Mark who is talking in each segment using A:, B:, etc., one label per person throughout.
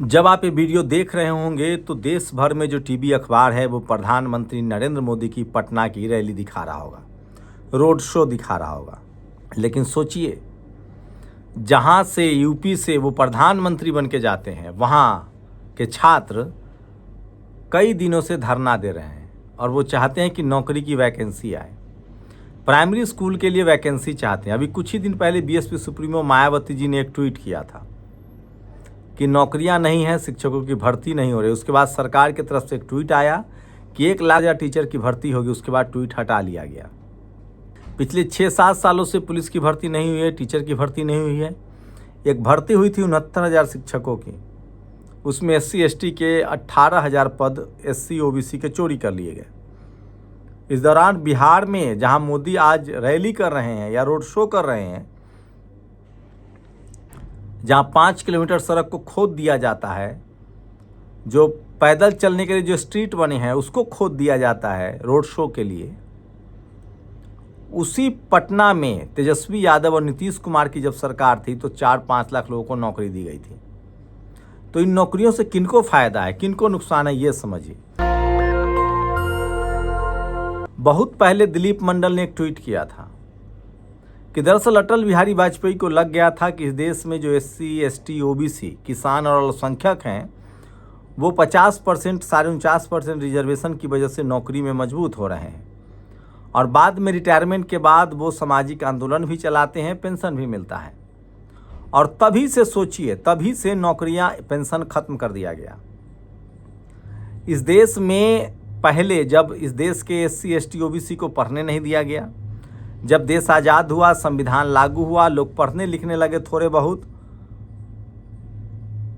A: जब आप ये वीडियो देख रहे होंगे तो देश भर में जो टीवी अखबार है वो प्रधानमंत्री नरेंद्र मोदी की पटना की रैली दिखा रहा होगा, रोड शो दिखा रहा होगा। लेकिन सोचिए, जहाँ से यूपी से वो प्रधानमंत्री बन के जाते हैं वहाँ के छात्र कई दिनों से धरना दे रहे हैं और वो चाहते हैं कि नौकरी की वैकेंसी आए। प्राइमरी स्कूल के लिए वैकेंसी चाहते हैं। अभी कुछ ही दिन पहले बीएसपी सुप्रीमो मायावती जी ने एक ट्वीट किया था कि नौकरियां नहीं हैं, शिक्षकों की भर्ती नहीं हो रही। उसके बाद सरकार की तरफ से एक ट्वीट आया कि 1,00,000 टीचर की भर्ती होगी। उसके बाद ट्वीट हटा लिया गया। पिछले 6-7 सालों से पुलिस की भर्ती नहीं हुई है, टीचर की भर्ती नहीं हुई है। एक भर्ती हुई थी 69,000 शिक्षकों की, उसमें SC/ST के 18,000 पद SC OBC के चोरी कर लिए गए। इस दौरान बिहार में जहां मोदी आज रैली कर रहे हैं या रोड शो कर रहे हैं, जहां 5 किलोमीटर सड़क को खोद दिया जाता है, जो पैदल चलने के लिए जो स्ट्रीट बने हैं उसको खोद दिया जाता है रोड शो के लिए, उसी पटना में तेजस्वी यादव और नीतीश कुमार की जब सरकार थी तो 4-5 लाख लोगों को नौकरी दी गई थी। तो इन नौकरियों से किनको फायदा है, किनको नुकसान है, ये समझिए। बहुत पहले दिलीप मंडल ने एक ट्वीट किया था कि दरअसल अटल बिहारी वाजपेयी को लग गया था कि इस देश में जो SC/ST OBC किसान और अल्पसंख्यक हैं वो 50%, 49% रिजर्वेशन की वजह से नौकरी में मजबूत हो रहे हैं और बाद में रिटायरमेंट के बाद वो सामाजिक आंदोलन भी चलाते हैं, पेंशन भी मिलता है। और तभी से सोचिए, तभी से नौकरियां, पेंशन खत्म कर दिया गया। इस देश में पहले जब इस देश के SC/ST OBC को पढ़ने नहीं दिया गया, जब देश आज़ाद हुआ, संविधान लागू हुआ, लोग पढ़ने लिखने लगे थोड़े बहुत,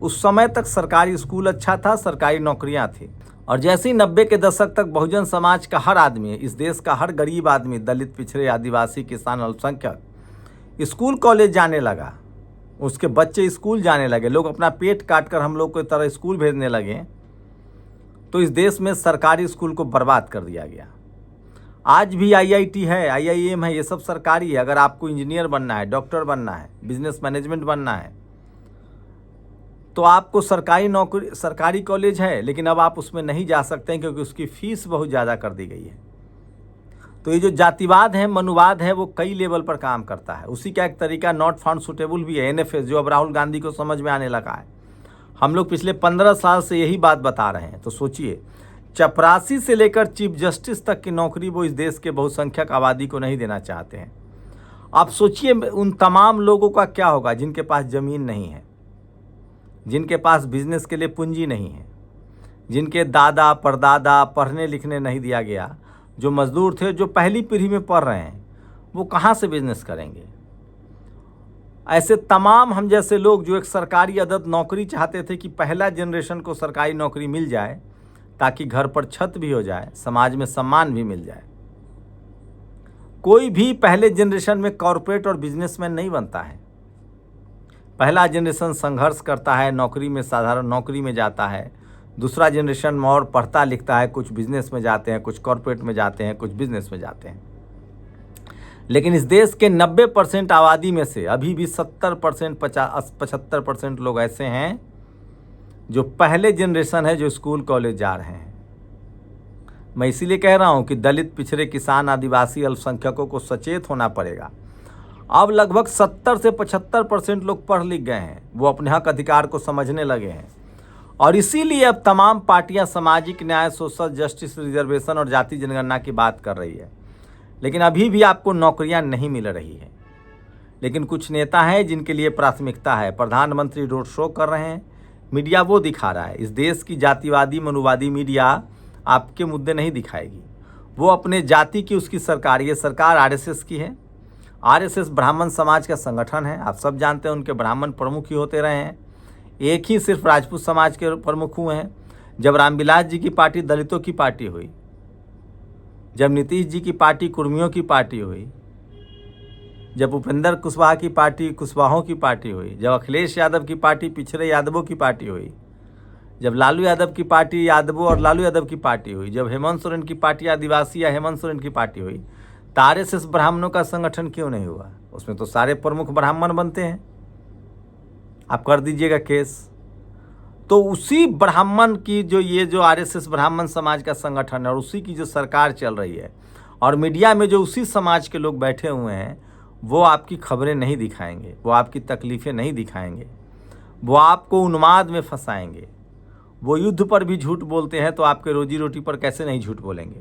A: उस समय तक सरकारी स्कूल अच्छा था, सरकारी नौकरियां थी। और जैसे ही 90 के दशक तक बहुजन समाज का हर आदमी, इस देश का हर गरीब आदमी, दलित, पिछड़े, आदिवासी, किसान, अल्पसंख्यक स्कूल कॉलेज जाने लगा, उसके बच्चे स्कूल जाने लगे, लोग अपना पेट काट कर हम लोग को तरह स्कूल भेजने लगे, तो इस देश में सरकारी स्कूल को बर्बाद कर दिया गया। आज भी IIT है, IIM है, ये सब सरकारी है। अगर आपको इंजीनियर बनना है, डॉक्टर बनना है, बिजनेस मैनेजमेंट बनना है, तो आपको सरकारी नौकरी, सरकारी कॉलेज है, लेकिन अब आप उसमें नहीं जा सकते हैं क्योंकि उसकी फीस बहुत ज़्यादा कर दी गई है। तो ये जो जातिवाद है, मनुवाद है, वो कई लेवल पर काम करता है। उसी का एक तरीका नॉट फाउंड सुटेबल भी है, NFS, जो अब राहुल गांधी को समझ में आने लगा है। हम लोग पिछले 15 साल से यही बात बता रहे हैं। तो सोचिए, चपरासी से लेकर चीफ जस्टिस तक की नौकरी वो इस देश के बहुसंख्यक आबादी को नहीं देना चाहते हैं। आप सोचिए उन तमाम लोगों का क्या होगा जिनके पास ज़मीन नहीं है, जिनके पास बिजनेस के लिए पूंजी नहीं है, जिनके दादा परदादा पढ़ने लिखने नहीं दिया गया, जो मजदूर थे, जो पहली पीढ़ी में पढ़ रहे हैं, वो कहाँ से बिजनेस करेंगे? ऐसे तमाम हम जैसे लोग जो एक सरकारी अदद नौकरी चाहते थे कि पहला जनरेशन को सरकारी नौकरी मिल जाए ताकि घर पर छत भी हो जाए, समाज में सम्मान भी मिल जाए। कोई भी पहले जनरेशन में कॉरपोरेट और बिजनेसमैन नहीं बनता है। पहला जनरेशन संघर्ष करता है, नौकरी में, साधारण नौकरी में जाता है। दूसरा जनरेशन में और पढ़ता लिखता है, कुछ बिजनेस में जाते हैं, कुछ कॉरपोरेट में जाते हैं, कुछ बिजनेस में जाते हैं। लेकिन इस देश के 90% आबादी में से अभी भी 70%, 75% लोग ऐसे हैं जो पहले जनरेशन है, जो स्कूल कॉलेज जा रहे हैं। मैं इसीलिए कह रहा हूं कि दलित, पिछड़े, किसान, आदिवासी, अल्पसंख्यकों को सचेत होना पड़ेगा। अब लगभग 70 से 75% लोग पढ़ लिख गए हैं, वो अपने हक अधिकार को समझने लगे हैं और इसीलिए अब तमाम पार्टियां सामाजिक न्याय, सोशल जस्टिस, रिजर्वेशन और जाति जनगणना की बात कर रही है। लेकिन अभी भी आपको नौकरियां नहीं मिल रही है। लेकिन कुछ नेता हैं जिनके लिए प्राथमिकता है। प्रधानमंत्री रोड शो कर रहे हैं, मीडिया वो दिखा रहा है। इस देश की जातिवादी, मनुवादी मीडिया आपके मुद्दे नहीं दिखाएगी। वो अपने जाति की, उसकी सरकार, ये सरकार RSS की है। RSS ब्राह्मण समाज का संगठन है, आप सब जानते हैं। उनके ब्राह्मण प्रमुख ही होते रहे हैं, एक ही सिर्फ राजपूत समाज के प्रमुख हुए हैं। जब रामविलास जी की पार्टी दलितों की पार्टी हुई, जब नीतीश जी की पार्टी कुर्मियों की पार्टी हुई, जब उपेंद्र कुशवाहा की पार्टी कुशवाहों की पार्टी हुई, जब अखिलेश यादव की पार्टी पिछड़े यादवों की पार्टी हुई, जब लालू यादव की पार्टी यादवों और लालू यादव की पार्टी हुई, जब हेमंत सोरेन की पार्टी आदिवासी या हेमंत सोरेन की पार्टी हुई, तो RSS ब्राह्मणों का संगठन क्यों नहीं हुआ? उसमें तो सारे प्रमुख ब्राह्मण बनते हैं। आप कर दीजिएगा केस। तो उसी ब्राह्मण की जो आरएसएस ब्राह्मण समाज का संगठन है और उसी की जो सरकार चल रही है और मीडिया में जो उसी समाज के लोग बैठे हुए हैं, वो आपकी खबरें नहीं दिखाएंगे, वो आपकी तकलीफ़ें नहीं दिखाएंगे, वो आपको उन्माद में फंसाएंगे। वो युद्ध पर भी झूठ बोलते हैं तो आपके रोजी रोटी पर कैसे नहीं झूठ बोलेंगे।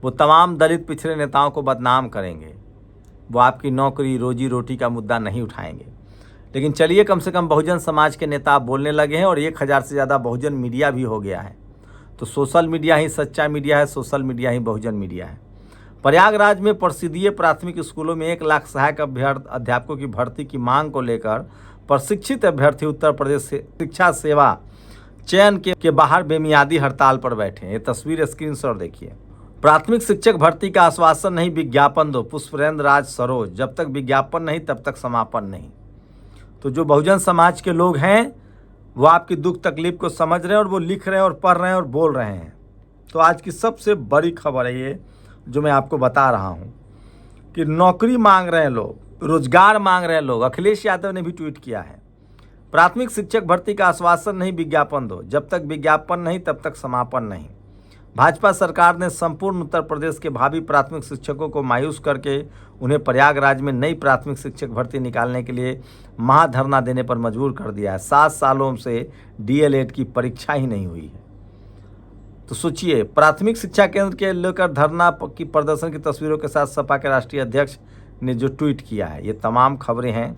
A: वो तमाम दलित पिछड़े नेताओं को बदनाम करेंगे, वो आपकी नौकरी रोजी रोटी का मुद्दा नहीं उठाएंगे। लेकिन चलिए, कम से कम बहुजन समाज के नेता बोलने लगे हैं और 1000 से ज़्यादा बहुजन मीडिया भी हो गया है। तो सोशल मीडिया ही सच्चा मीडिया है, सोशल मीडिया ही बहुजन मीडिया है। प्रयागराज में प्रसिद्धीय प्राथमिक स्कूलों में 1 लाख सहायक अध्यापकों की भर्ती की मांग को लेकर प्रशिक्षित अभ्यर्थी उत्तर प्रदेश शिक्षा सेवा चयन के बाहर बेमियादी हड़ताल पर बैठे हैं। ये तस्वीर स्क्रीनशॉट देखिए। प्राथमिक शिक्षक भर्ती का आश्वासन नहीं, विज्ञापन दो, पुष्पेंद्र राज सरोज। जब तक विज्ञापन नहीं तब तक समापन नहीं। तो जो बहुजन समाज के लोग हैं वो आपकी दुख तकलीफ को समझ रहे हैं और वो लिख रहे हैं और पढ़ रहे हैं और बोल रहे हैं। तो आज की सबसे बड़ी खबर है ये जो मैं आपको बता रहा हूँ कि नौकरी मांग रहे हैं लोग, रोजगार मांग रहे हैं लोग। अखिलेश यादव ने भी ट्वीट किया है, प्राथमिक शिक्षक भर्ती का आश्वासन नहीं, विज्ञापन दो। जब तक विज्ञापन नहीं तब तक समापन नहीं। भाजपा सरकार ने संपूर्ण उत्तर प्रदेश के भावी प्राथमिक शिक्षकों को मायूस करके उन्हें प्रयागराज में नई प्राथमिक शिक्षक भर्ती निकालने के लिए महाधरना देने पर मजबूर कर दिया है। 7 सालों से डीएलएड की परीक्षा ही नहीं हुई है। तो सोचिए, प्राथमिक शिक्षा केंद्र के लेकर धरना की प्रदर्शन की तस्वीरों के साथ सपा के राष्ट्रीय अध्यक्ष ने जो ट्वीट किया है, ये तमाम खबरें हैं।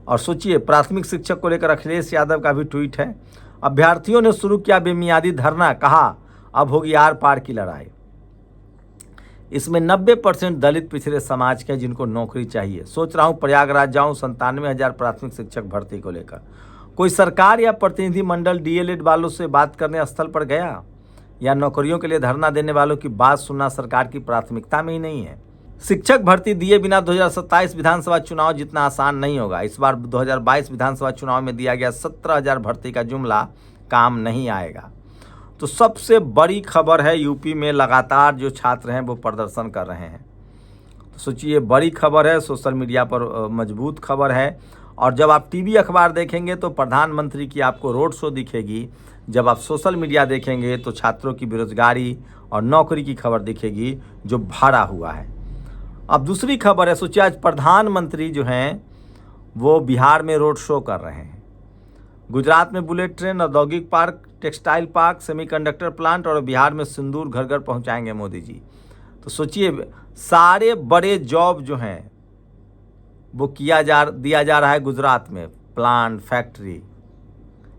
A: और सोचिए, प्राथमिक शिक्षक को लेकर अखिलेश यादव का भी ट्वीट है। अभ्यर्थियों ने शुरू किया बेमियादी धरना, कहा अब होगी आर पार की लड़ाई। इसमें 90% दलित पिछड़े समाज के जिनको नौकरी चाहिए। सोच रहा हूँ प्रयागराज जाऊँ 97,000 प्राथमिक शिक्षक भर्ती को लेकर। कोई सरकार या प्रतिनिधि मंडल डीएलएड वालों से बात करने स्थल पर गया या नौकरियों के लिए धरना देने वालों की बात सुनना सरकार की प्राथमिकता में ही नहीं है। शिक्षक भर्ती दिए बिना 2027 विधानसभा चुनाव जितना आसान नहीं होगा। इस बार 2022 विधानसभा चुनाव में दिया गया 17,000 भर्ती का जुमला काम नहीं आएगा। तो सबसे बड़ी खबर है, यूपी में लगातार जो छात्र हैं वो प्रदर्शन कर रहे हैं। तो सोचिए, बड़ी खबर है, सोशल मीडिया पर मजबूत खबर है। और जब आप टीवी अखबार देखेंगे तो प्रधानमंत्री की आपको रोड शो दिखेगी। जब आप सोशल मीडिया देखेंगे तो छात्रों की बेरोजगारी और नौकरी की खबर दिखेगी जो भरा हुआ है। अब दूसरी खबर है, सोचिए आज प्रधानमंत्री जो हैं वो बिहार में रोड शो कर रहे हैं। गुजरात में बुलेट ट्रेन, औद्योगिक park, textile park, semiconductor plant और बिहार में सिंदूर घर घर पहुंचाएंगे मोदी जी। तो सोचिए, सारे बड़े जॉब जो हैं वो दिया जा रहा है गुजरात में, प्लांट, फैक्ट्री।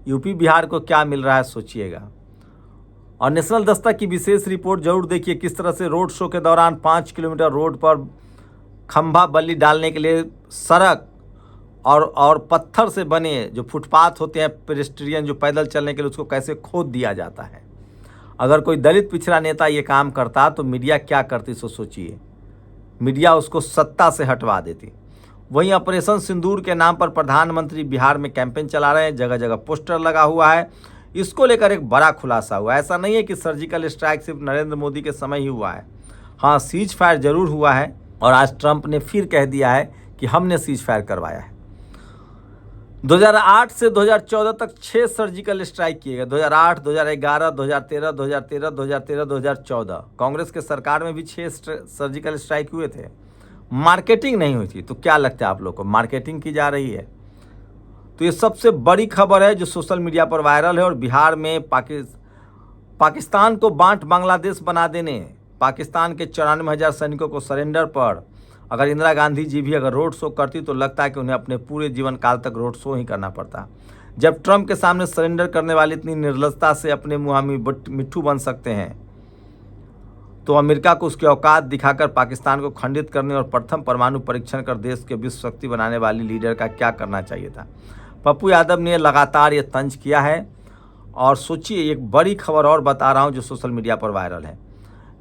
A: यूपी बिहार को क्या मिल रहा है सोचिएगा। और नेशनल दस्तक की विशेष रिपोर्ट जरूर देखिए, किस तरह से रोड शो के दौरान 5 किलोमीटर रोड पर खंभा बल्ली डालने के लिए सड़क और पत्थर से बने जो फुटपाथ होते हैं पेडेस्ट्रियन जो पैदल चलने के लिए, उसको कैसे खोद दिया जाता है। अगर कोई दलित पिछड़ा नेता ये काम करता तो मीडिया क्या करती, सो सोचिए। मीडिया उसको सत्ता से हटवा देती। वहीं ऑपरेशन सिंदूर के नाम पर प्रधानमंत्री बिहार में कैंपेन चला रहे हैं, जगह जगह पोस्टर लगा हुआ है। इसको लेकर एक बड़ा खुलासा हुआ। ऐसा नहीं है कि सर्जिकल स्ट्राइक सिर्फ नरेंद्र मोदी के समय ही हुआ है। हाँ, सीज फायर जरूर हुआ है और आज ट्रंप ने फिर कह दिया है कि हमने सीज फायर करवाया है। 2008 से 2014 तक 6 सर्जिकल स्ट्राइक किए गए। 2008, 2011, 2013, 2013, 2013, 2014 कांग्रेस के सरकार में भी 6 सर्जिकल स्ट्राइक हुए थे। मार्केटिंग नहीं हुई थी। तो क्या लगता है आप लोग को, मार्केटिंग की जा रही है? तो ये सबसे बड़ी खबर है जो सोशल मीडिया पर वायरल है। और बिहार में पाकिस्तान को बांट बांग्लादेश बना देने, पाकिस्तान के 94,000 सैनिकों को सरेंडर पर अगर इंदिरा गांधी जी भी अगर रोड शो करती तो लगता है कि उन्हें अपने पूरे जीवन काल तक रोड शो ही करना पड़ता। जब ट्रंप के सामने सरेंडर करने वाले इतनी निर्लजता से अपने मुहामी मिट्ठू बन सकते हैं तो अमेरिका को उसकी औकात दिखाकर पाकिस्तान को खंडित करने और प्रथम परमाणु परीक्षण कर देश के विश्व शक्ति बनाने वाली लीडर का क्या करना चाहिए था। पप्पू यादव ने लगातार ये तंज किया है। और सोचिए, एक बड़ी खबर और बता रहा हूँ जो सोशल मीडिया पर वायरल है।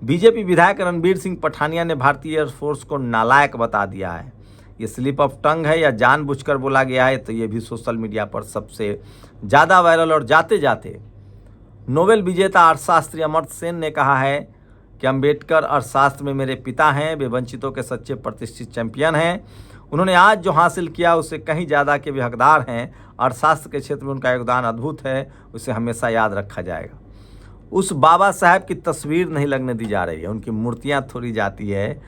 A: बीजेपी विधायक रणबीर सिंह पठानिया ने भारतीय एयरफोर्स को नालायक बता दिया है। ये स्लिप ऑफ टंग है या जानबूझकर बोला गया है, तो ये भी सोशल मीडिया पर सबसे ज़्यादा वायरल। और जाते जाते नोबेल विजेता अर्थशास्त्री अमर्त्य सेन ने कहा है कि अंबेडकर अर्थशास्त्र में मेरे पिता हैं, वे वंचितों के सच्चे प्रतिष्ठित चैंपियन हैं। उन्होंने आज जो हासिल किया उससे कहीं ज़्यादा के भी हकदार हैं। अर्थशास्त्र के क्षेत्र में उनका योगदान अद्भुत है, उसे हमेशा याद रखा जाएगा। उस बाबा साहब की तस्वीर नहीं लगने दी जा रही है, उनकी मूर्तियां थोड़ी जाती है,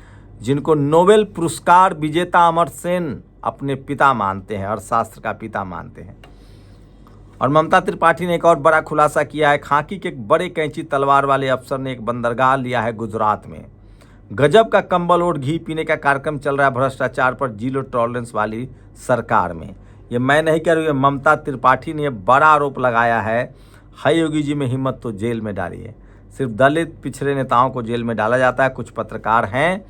A: जिनको नोबेल पुरस्कार विजेता अमर्त्य सेन अपने पिता मानते हैं, अर्थशास्त्र का पिता मानते हैं। और ममता त्रिपाठी ने एक और बड़ा खुलासा किया है। खाकी के एक बड़े कैंची तलवार वाले अफसर ने एक बंदरगाह लिया है गुजरात में। गजब का कंबल ओढ़ घी पीने का कार्यक्रम चल रहा है भ्रष्टाचार पर जीरो टॉलरेंस वाली सरकार में। ये मैं नहीं कह रही हूँ, ममता त्रिपाठी ने बड़ा आरोप लगाया है। हाय योगी जी में हिम्मत तो जेल में डालिए। सिर्फ दलित पिछड़े नेताओं को जेल में डाला जाता है। कुछ पत्रकार हैं,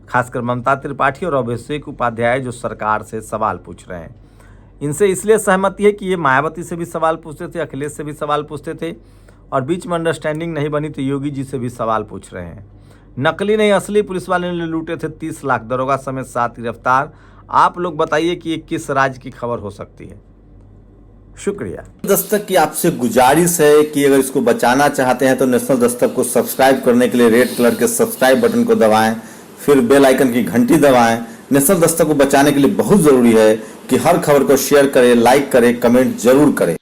A: खासकर ममता त्रिपाठी और अभिषेक उपाध्याय, जो सरकार से सवाल पूछ रहे हैं। इनसे इसलिए सहमति है कि ये मायावती से भी सवाल पूछते थे, अखिलेश से भी सवाल पूछते थे, और बीच में अंडरस्टैंडिंग नहीं बनी तो योगी जी से भी सवाल पूछ रहे हैं। नकली नहीं असली पुलिस वाले ने लूटे थे 30 लाख, दरोगा समेत 7 गिरफ्तार। आप लोग बताइए कि ये किस राज्य की खबर हो सकती है। शुक्रिया।
B: दस्तक की आपसे गुजारिश है कि अगर इसको बचाना चाहते हैं तो नेशनल दस्तक को सब्सक्राइब करने के लिए रेड कलर के सब्सक्राइब बटन को दबाएं, फिर बेल आइकन की घंटी दबाएं। नेशनल दस्तक को बचाने के लिए बहुत जरूरी है कि हर खबर को शेयर करें, लाइक करें, कमेंट जरूर करें।